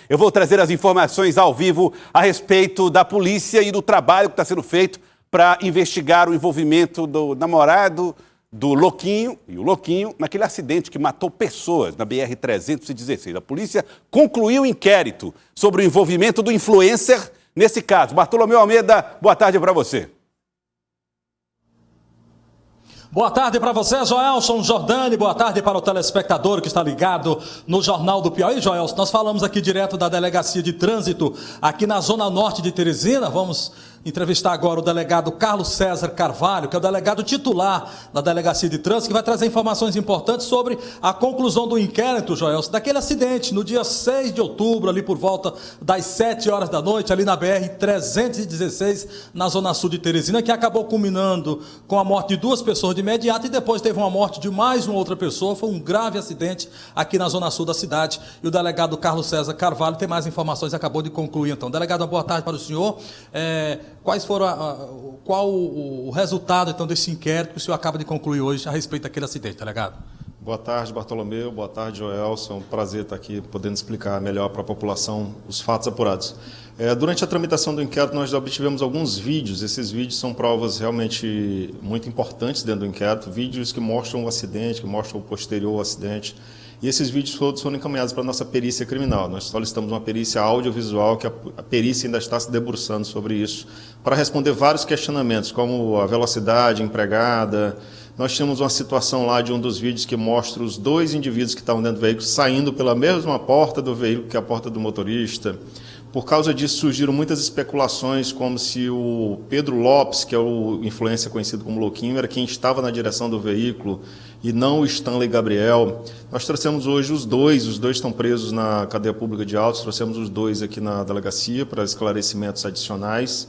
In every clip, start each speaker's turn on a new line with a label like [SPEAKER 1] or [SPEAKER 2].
[SPEAKER 1] Eu vou trazer as informações ao vivo a respeito da polícia e do trabalho que está sendo feito para investigar o envolvimento do namorado do Louquinho e o Louquinho naquele acidente que matou pessoas na BR-316. A polícia concluiu o inquérito sobre o envolvimento do influencer nesse caso. Bartolomeu Almeida, boa tarde para você.
[SPEAKER 2] Boa tarde para você, Joelson Jordani, boa tarde para o telespectador que está ligado no Jornal do Piauí. Joelson, nós falamos aqui direto da Delegacia de Trânsito, aqui na Zona Norte de Teresina. Vamos entrevistar agora o delegado Carlos César Carvalho, que é o delegado titular da Delegacia de Trânsito, que vai trazer informações importantes sobre a conclusão do inquérito, Joelson, daquele acidente no dia 6 de outubro, ali por volta das 7 horas da noite, ali na BR-316, na Zona Sul de Teresina, que acabou culminando com a morte de 2 pessoas de imediato e depois teve uma morte de mais uma outra pessoa. Foi um grave acidente aqui na Zona Sul da cidade. E o delegado Carlos César Carvalho tem mais informações, acabou de concluir então. Delegado, boa tarde para o senhor. Qual o resultado então desse inquérito que o senhor acaba de concluir hoje a respeito daquele acidente, delegado?
[SPEAKER 3] Boa tarde, Bartolomeu. Boa tarde, Joelson. É um prazer estar aqui podendo explicar melhor para a população os fatos apurados. Durante a tramitação do inquérito, nós obtivemos alguns vídeos. Esses vídeos são provas realmente muito importantes dentro do inquérito, vídeos que mostram o acidente, que mostram o posterior ao acidente. E esses vídeos todos foram encaminhados para a nossa perícia criminal. Nós solicitamos uma perícia audiovisual, que a perícia ainda está se debruçando sobre isso, para responder vários questionamentos, como a velocidade empregada. Nós tínhamos uma situação lá de um dos vídeos que mostra os 2 indivíduos que estavam dentro do veículo saindo pela mesma porta do veículo que a porta do motorista. Por causa disso, surgiram muitas especulações, como se o Pedro Lopes, que é o influencer conhecido como Louquinho, era quem estava na direção do veículo e não o Stanley Gabriel. Nós trouxemos hoje os dois estão presos na cadeia pública de Autos, trouxemos os 2 aqui na delegacia para esclarecimentos adicionais.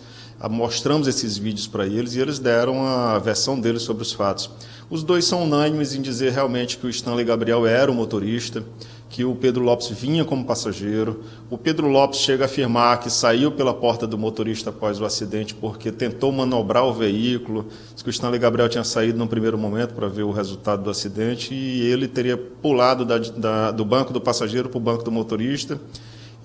[SPEAKER 3] Mostramos esses vídeos para eles e eles deram a versão deles sobre os fatos. Os 2 são unânimes em dizer realmente que o Stanley Gabriel era o motorista, que o Pedro Lopes vinha como passageiro. O Pedro Lopes chega a afirmar que saiu pela porta do motorista após o acidente porque tentou manobrar o veículo, diz que o Stanley Gabriel tinha saído no primeiro momento para ver o resultado do acidente e ele teria pulado do banco do passageiro para o banco do motorista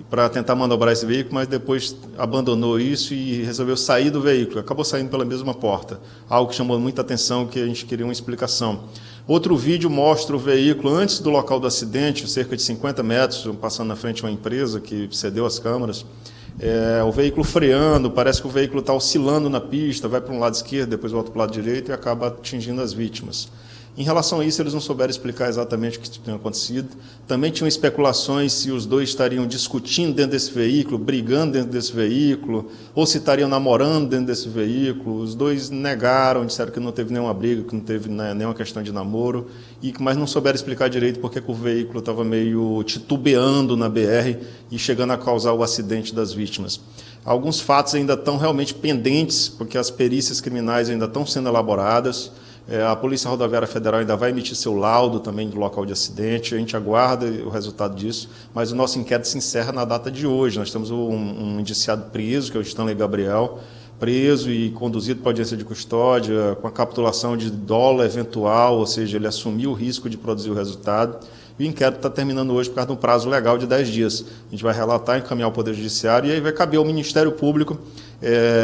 [SPEAKER 3] para tentar manobrar esse veículo, mas depois abandonou isso e resolveu sair do veículo. Acabou saindo pela mesma porta, algo que chamou muita atenção, que a gente queria uma explicação. Outro vídeo mostra o veículo antes do local do acidente, cerca de 50 metros, passando na frente de uma empresa que cedeu as câmeras. O veículo freando, parece que o veículo está oscilando na pista, vai para um lado esquerdo, depois volta para o lado direito e acaba atingindo as vítimas. Em relação a isso, eles não souberam explicar exatamente o que tinha acontecido. Também tinham especulações se os 2 estariam discutindo dentro desse veículo, brigando dentro desse veículo, ou se estariam namorando dentro desse veículo. Os 2 negaram, disseram que não teve nenhuma briga, que não teve nenhuma questão de namoro, mas não souberam explicar direito porque que o veículo estava meio titubeando na BR e chegando a causar o acidente das vítimas. Alguns fatos ainda estão realmente pendentes, porque as perícias criminais ainda estão sendo elaboradas. A Polícia Rodoviária Federal ainda vai emitir seu laudo também do local de acidente, a gente aguarda o resultado disso, mas o nosso inquérito se encerra na data de hoje. Nós temos um indiciado preso, que é o Stanley Gabriel, preso e conduzido para audiência de custódia, com a capitulação de dolo eventual, ou seja, ele assumiu o risco de produzir o resultado. E o inquérito está terminando hoje por causa de um prazo legal de 10 dias. A gente vai relatar, encaminhar ao Poder Judiciário e aí vai caber ao Ministério Público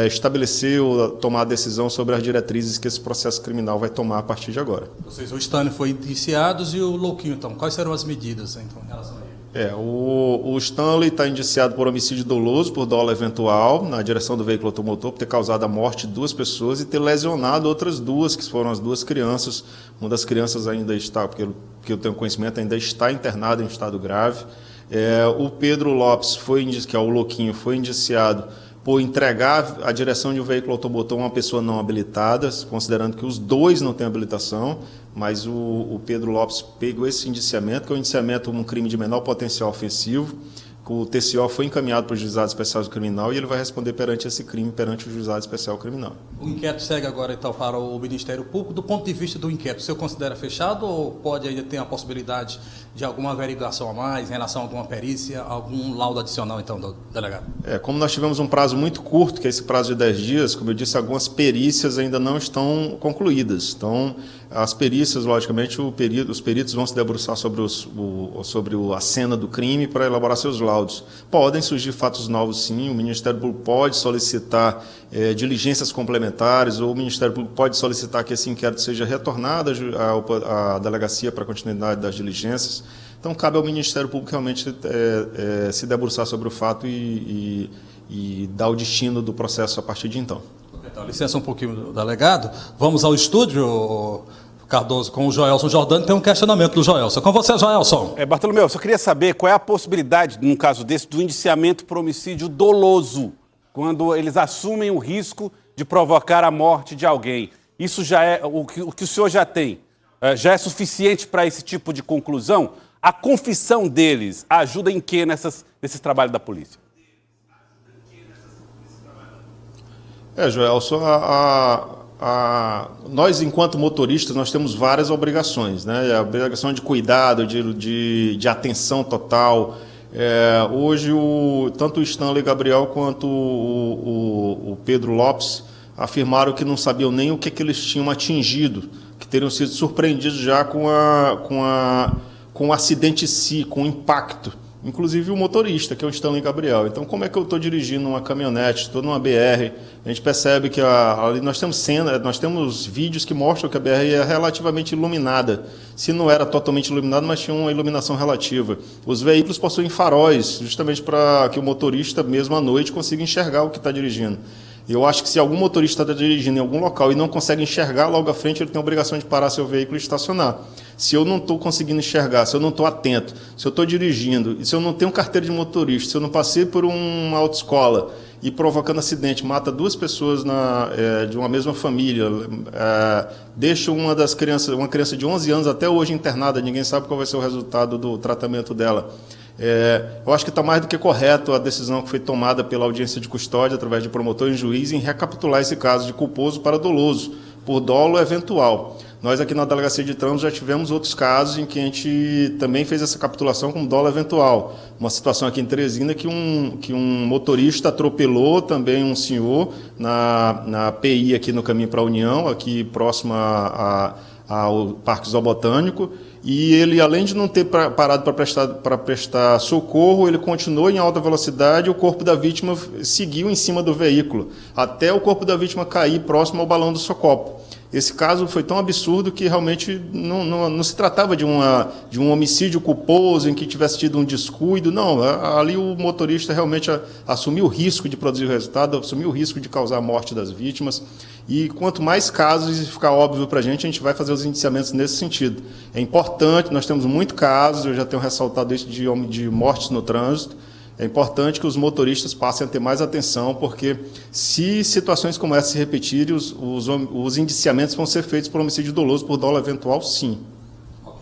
[SPEAKER 3] estabelecer ou tomar a decisão sobre as diretrizes que esse processo criminal vai tomar a partir de agora.
[SPEAKER 2] Ou seja, o Stanley foi indiciado e o Louquinho, então, quais serão as medidas então, em relação a ele?
[SPEAKER 3] O Stanley está indiciado por homicídio doloso, por dolo eventual, na direção do veículo automotor, por ter causado a morte de 2 pessoas e ter lesionado outras 2, que foram as 2 crianças. Uma das crianças ainda está, porque eu tenho conhecimento, ainda está internada em estado grave. O Pedro Lopes, que é o Louquinho, foi indiciado por entregar a direção de um veículo automotor a uma pessoa não habilitada, considerando que os 2 não têm habilitação, mas o Pedro Lopes pegou esse indiciamento, que é um indiciamento um crime de menor potencial ofensivo. O TCO foi encaminhado para o Juizado Especial Criminal e ele vai responder perante esse crime, perante o Juizado Especial Criminal.
[SPEAKER 2] O inquérito segue agora, então, para o Ministério Público. Do ponto de vista do inquérito, o senhor considera fechado ou pode ainda ter a possibilidade de alguma averiguação a mais em relação a alguma perícia, algum laudo adicional, então, do delegado?
[SPEAKER 3] Como nós tivemos um prazo muito curto, que é esse prazo de 10 dias, como eu disse, algumas perícias ainda não estão concluídas. Então, As perícias, logicamente, os peritos vão se debruçar sobre a cena do crime para elaborar seus laudos. Podem surgir fatos novos, sim. O Ministério Público pode solicitar diligências complementares, ou o Ministério Público pode solicitar que esse inquérito seja retornado à delegacia para a continuidade das diligências. Então, cabe ao Ministério Público realmente se debruçar sobre o fato e dar o destino do processo a partir de então.
[SPEAKER 2] Então, licença um pouquinho, delegado. Vamos ao estúdio, Cardoso, com o Joelson Jordani. Tem um questionamento do Joelson. Com você, Joelson.
[SPEAKER 1] Bartolomeu, eu só queria saber qual é a possibilidade, num caso desse, do indiciamento por homicídio doloso, quando eles assumem o risco de provocar a morte de alguém. Isso já é o que o senhor já tem. Já é suficiente para esse tipo de conclusão? A confissão deles ajuda em quê nesses trabalhos da polícia?
[SPEAKER 3] Joelson, nós, enquanto motoristas, nós temos várias obrigações, né? A obrigação de cuidado, de atenção total. Hoje, tanto o Stanley Gabriel quanto o Pedro Lopes afirmaram que não sabiam nem o que eles tinham atingido, que teriam sido surpreendidos já com o acidente em si, com o impacto. Inclusive o motorista, que é o Stanley Gabriel. Então, como é que eu estou dirigindo uma caminhonete, estou numa BR, a gente percebe que ali nós temos vídeos que mostram que a BR é relativamente iluminada. Se não era totalmente iluminada, mas tinha uma iluminação relativa. Os veículos possuem faróis, justamente para que o motorista, mesmo à noite, consiga enxergar o que está dirigindo. Eu acho que se algum motorista está dirigindo em algum local e não consegue enxergar logo à frente, ele tem a obrigação de parar seu veículo e estacionar. Se eu não estou conseguindo enxergar, se eu não estou atento, se eu estou dirigindo, e se eu não tenho carteira de motorista, se eu não passei por uma autoescola e provocando acidente, mata duas pessoas de uma mesma família, deixa uma criança de 11 anos até hoje internada, ninguém sabe qual vai ser o resultado do tratamento dela. Eu acho que está mais do que correto a decisão que foi tomada pela audiência de custódia, através de promotor e juiz, em recapitular esse caso de culposo para doloso, por dolo eventual. Nós aqui na Delegacia de Trânsito já tivemos outros casos em que a gente também fez essa capitulação com dolo eventual. Uma situação aqui em Teresina que um motorista atropelou também um senhor na PI aqui no caminho para a União, aqui próximo ao Parque Zoobotânico, e ele, além de não ter parado para prestar socorro, ele continuou em alta velocidade e o corpo da vítima seguiu em cima do veículo, até o corpo da vítima cair próximo ao balão do socopo. Esse caso foi tão absurdo que realmente não se tratava de um homicídio culposo em que tivesse tido um descuido, não. Ali o motorista realmente assumiu o risco de produzir o resultado, assumiu o risco de causar a morte das vítimas. E quanto mais casos ficar óbvio para a gente vai fazer os indiciamentos nesse sentido. É importante, nós temos muitos casos, eu já tenho ressaltado isso de mortes no trânsito. É importante que os motoristas passem a ter mais atenção, porque se situações como essa se repetirem, os indiciamentos vão ser feitos por homicídio doloso, por dolo eventual, sim.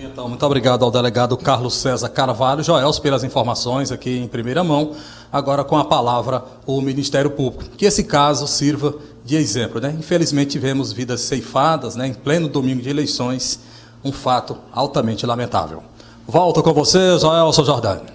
[SPEAKER 2] Então, muito obrigado ao delegado Carlos César Carvalho, Joelson, pelas informações aqui em primeira mão. Agora, com a palavra, o Ministério Público. Que esse caso sirva de exemplo, né? Infelizmente, tivemos vidas ceifadas, né, em pleno domingo de eleições, um fato altamente lamentável. Volto com você, Joelson Jordani.